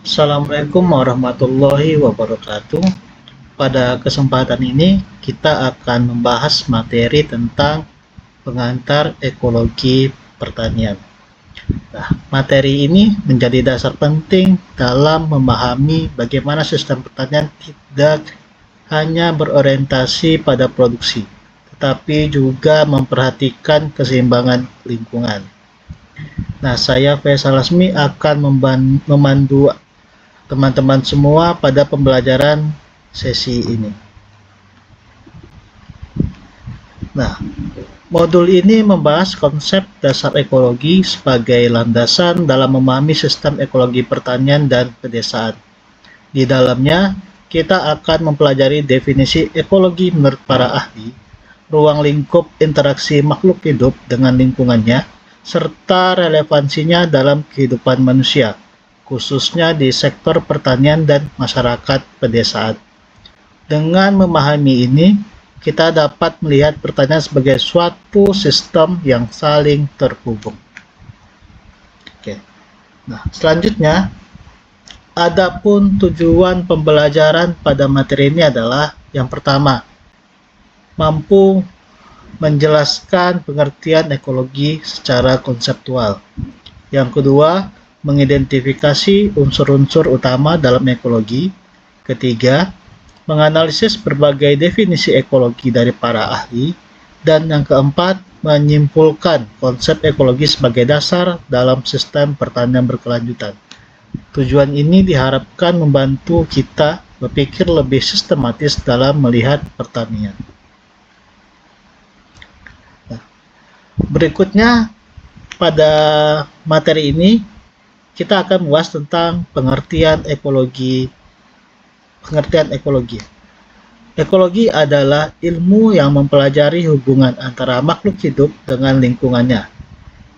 Assalamualaikum warahmatullahi wabarakatuh. Pada kesempatan ini kita akan membahas materi tentang pengantar ekologi pertanian. Nah, materi ini menjadi dasar penting dalam memahami bagaimana sistem pertanian tidak hanya berorientasi pada produksi, tetapi juga memperhatikan keseimbangan lingkungan. Nah, saya Faisal Lasmi akan memandu teman-teman semua pada pembelajaran sesi ini. Nah, modul ini membahas konsep dasar ekologi sebagai landasan dalam memahami sistem ekologi pertanian dan pedesaan. Di dalamnya, kita akan mempelajari definisi ekologi menurut para ahli, ruang lingkup interaksi makhluk hidup dengan lingkungannya, serta relevansinya dalam kehidupan manusia, khususnya di sektor pertanian dan masyarakat pedesaan. Dengan memahami ini, kita dapat melihat pertanian sebagai suatu sistem yang saling terhubung. Oke. Nah, selanjutnya, adapun tujuan pembelajaran pada materi ini adalah yang pertama, mampu menjelaskan pengertian ekologi secara konseptual. Yang kedua, mengidentifikasi unsur-unsur utama dalam ekologi. Ketiga, menganalisis berbagai definisi ekologi dari para ahli. Dan yang keempat, menyimpulkan konsep ekologi sebagai dasar dalam sistem pertanian berkelanjutan. Tujuan ini diharapkan membantu kita berpikir lebih sistematis dalam melihat pertanian. Nah, berikutnya, pada materi ini kita akan membahas tentang pengertian ekologi. Ekologi adalah ilmu yang mempelajari hubungan antara makhluk hidup dengan lingkungannya.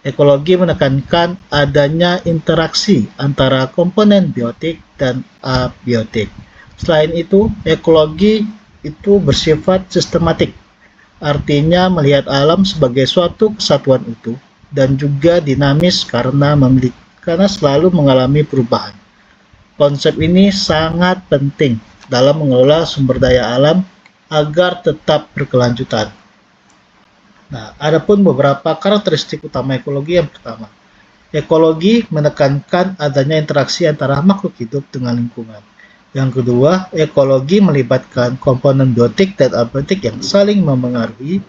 Ekologi menekankan adanya interaksi antara komponen biotik dan abiotik. Selain itu, ekologi itu bersifat sistematik, artinya melihat alam sebagai suatu kesatuan utuh dan juga dinamis karena selalu mengalami perubahan. Konsep ini sangat penting dalam mengelola sumber daya alam agar tetap berkelanjutan. Nah, adapun beberapa karakteristik utama ekologi. Yang pertama, ekologi menekankan adanya interaksi antara makhluk hidup dengan lingkungan. Yang kedua, ekologi melibatkan komponen biotik dan abiotik yang saling mempengaruhi.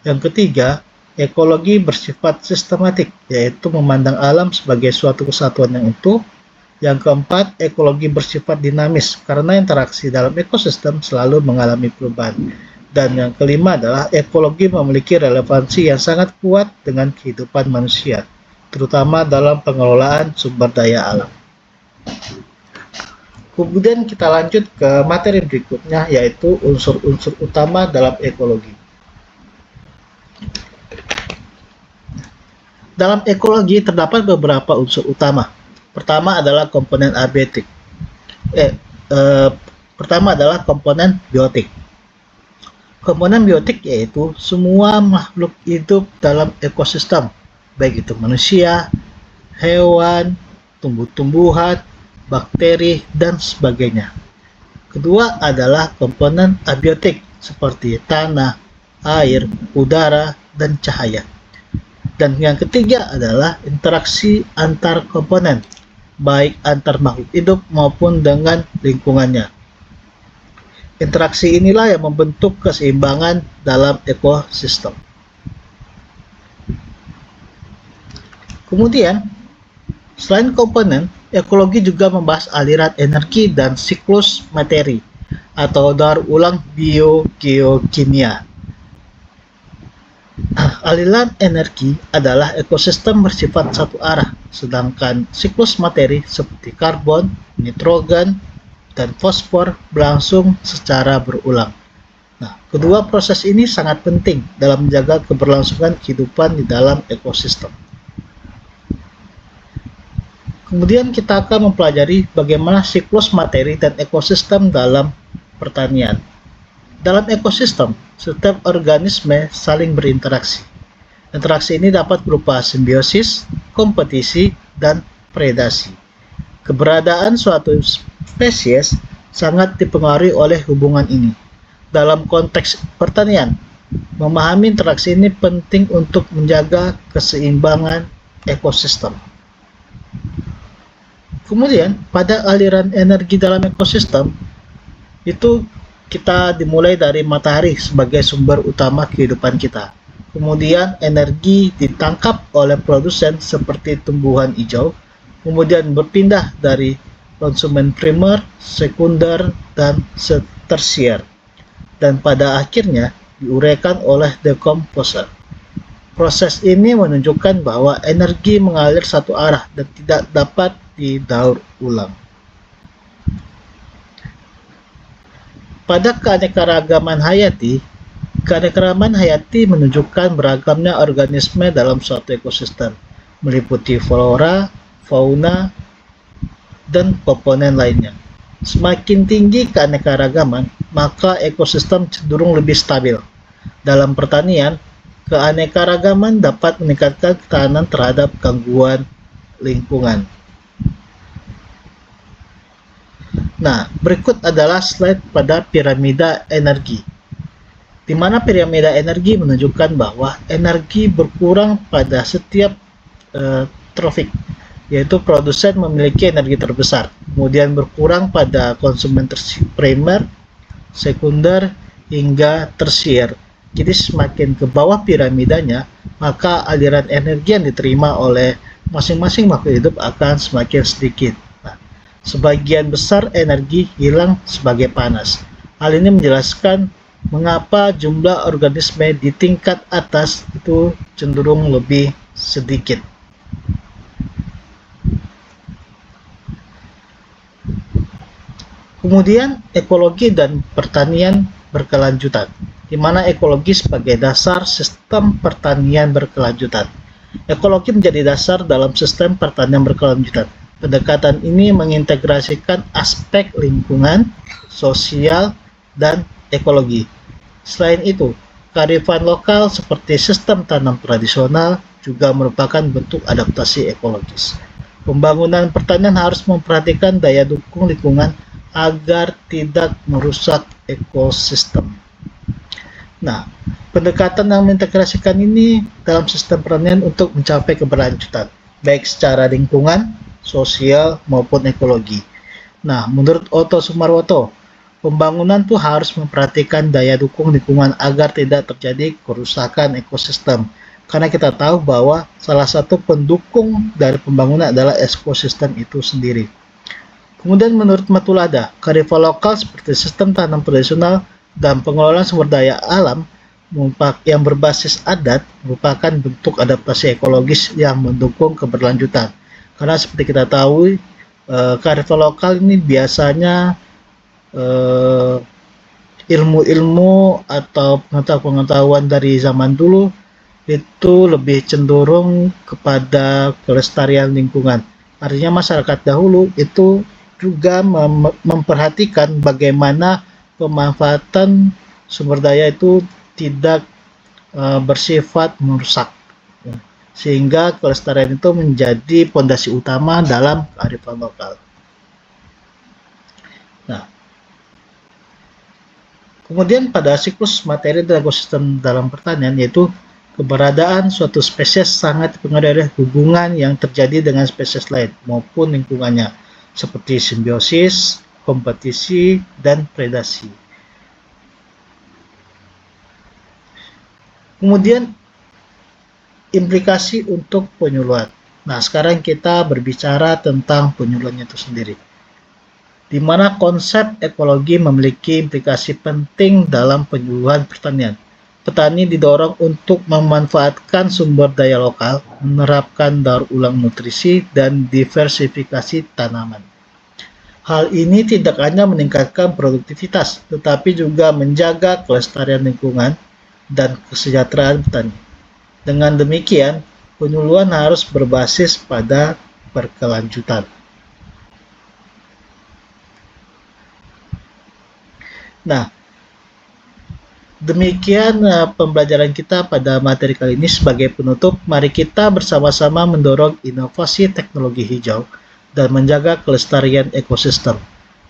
Yang ketiga, ekologi bersifat sistematik, yaitu memandang alam sebagai suatu kesatuan yang utuh. Yang keempat, ekologi bersifat dinamis, karena interaksi dalam ekosistem selalu mengalami perubahan. Dan yang kelima adalah ekologi memiliki relevansi yang sangat kuat dengan kehidupan manusia, terutama dalam pengelolaan sumber daya alam. Kemudian kita lanjut ke materi berikutnya, yaitu unsur-unsur utama dalam ekologi. Dalam ekologi terdapat beberapa unsur utama. Pertama adalah komponen abiotik. Pertama adalah komponen biotik. Komponen biotik yaitu semua makhluk hidup dalam ekosistem, baik itu manusia, hewan, tumbuh-tumbuhan, bakteri, dan sebagainya. Kedua adalah komponen abiotik seperti tanah, air, udara, dan cahaya. Dan yang ketiga adalah interaksi antar komponen, baik antar makhluk hidup maupun dengan lingkungannya. Interaksi inilah yang membentuk keseimbangan dalam ekosistem. Kemudian, selain komponen, ekologi juga membahas aliran energi dan siklus materi atau daur ulang biogeokimia. Aliran energi adalah ekosistem bersifat satu arah, sedangkan siklus materi seperti karbon, nitrogen, dan fosfor berlangsung secara berulang. Nah, kedua proses ini sangat penting dalam menjaga keberlangsungan kehidupan di dalam ekosistem. Kemudian kita akan mempelajari bagaimana siklus materi dan ekosistem dalam pertanian. Dalam ekosistem, setiap organisme saling berinteraksi. Interaksi ini dapat berupa simbiosis, kompetisi, dan predasi. Keberadaan suatu spesies sangat dipengaruhi oleh hubungan ini. Dalam konteks pertanian, memahami interaksi ini penting untuk menjaga keseimbangan ekosistem. Kemudian, pada aliran energi dalam ekosistem, itu kita dimulai dari matahari sebagai sumber utama kehidupan kita. Kemudian energi ditangkap oleh produsen seperti tumbuhan hijau, kemudian berpindah dari konsumen primer, sekunder, dan tersier, dan pada akhirnya diuraikan oleh decomposer. Proses ini menunjukkan bahwa energi mengalir satu arah dan tidak dapat didaur ulang. Pada keanekaragaman hayati, keanekaragaman hayati menunjukkan beragamnya organisme dalam suatu ekosistem, meliputi flora, fauna, dan komponen lainnya. Semakin tinggi keanekaragaman, maka ekosistem cenderung lebih stabil. Dalam pertanian, keanekaragaman dapat meningkatkan ketahanan terhadap gangguan lingkungan. Nah, berikut adalah slide pada piramida energi, di mana piramida energi menunjukkan bahwa energi berkurang pada setiap trofik, yaitu produsen memiliki energi terbesar, kemudian berkurang pada konsumen primer, sekunder, hingga tersier. Jadi semakin ke bawah piramidanya, maka aliran energi yang diterima oleh masing-masing makhluk hidup akan semakin sedikit. Nah, sebagian besar energi hilang sebagai panas. Hal ini menjelaskan mengapa jumlah organisme di tingkat atas itu cenderung lebih sedikit. Kemudian ekologi dan pertanian berkelanjutan, di mana ekologi sebagai dasar sistem pertanian berkelanjutan. Ekologi menjadi dasar dalam sistem pertanian berkelanjutan. Pendekatan ini mengintegrasikan aspek lingkungan, sosial, dan ekologi. Selain itu, kearifan lokal seperti sistem tanam tradisional juga merupakan bentuk adaptasi ekologis. Pembangunan pertanian harus memperhatikan daya dukung lingkungan agar tidak merusak ekosistem. Nah, pendekatan yang mengintegrasikan ini dalam sistem pertanian untuk mencapai keberlanjutan, baik secara lingkungan, sosial, maupun ekologi. Nah, menurut Otto Sumarwoto, pembangunan tuh harus memperhatikan daya dukung lingkungan agar tidak terjadi kerusakan ekosistem. Karena kita tahu bahwa salah satu pendukung dari pembangunan adalah ekosistem itu sendiri. Kemudian menurut Matulada, kearifan lokal seperti sistem tanam tradisional dan pengelolaan sumber daya alam yang berbasis adat merupakan bentuk adaptasi ekologis yang mendukung keberlanjutan. Karena seperti kita tahu, kearifan lokal ini biasanya ilmu-ilmu atau pengetahuan dari zaman dulu itu lebih cenderung kepada kelestarian lingkungan. Artinya masyarakat dahulu itu juga memperhatikan bagaimana pemanfaatan sumber daya itu tidak bersifat merusak, sehingga kelestarian itu menjadi pondasi utama dalam kearifan lokal. Nah, kemudian pada siklus materi dan ekosistem dalam pertanian, yaitu keberadaan suatu spesies sangat dipengaruhi oleh hubungan yang terjadi dengan spesies lain maupun lingkungannya, seperti simbiosis, kompetisi, dan predasi. Kemudian implikasi untuk penyuluhan. Nah, sekarang kita berbicara tentang penyuluhan itu sendiri, di mana konsep ekologi memiliki implikasi penting dalam penyuluhan pertanian. Petani didorong untuk memanfaatkan sumber daya lokal, menerapkan daur ulang nutrisi, dan diversifikasi tanaman. Hal ini tidak hanya meningkatkan produktivitas, tetapi juga menjaga kelestarian lingkungan dan kesejahteraan petani. Dengan demikian, penyuluhan harus berbasis pada berkelanjutan. Nah, demikian pembelajaran kita pada materi kali ini. Sebagai penutup, mari kita bersama-sama mendorong inovasi teknologi hijau dan menjaga kelestarian ekosistem.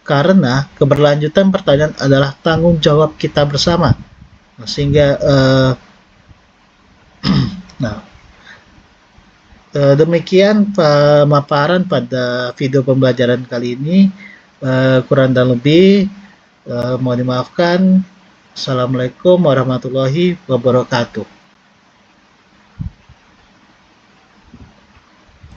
Karena keberlanjutan pertanian adalah tanggung jawab kita bersama. Nah, sehingga nah, demikian pemaparan pada video pembelajaran kali ini. Kurang dan lebih mohon dimaafkan. Assalamualaikum warahmatullahi wabarakatuh.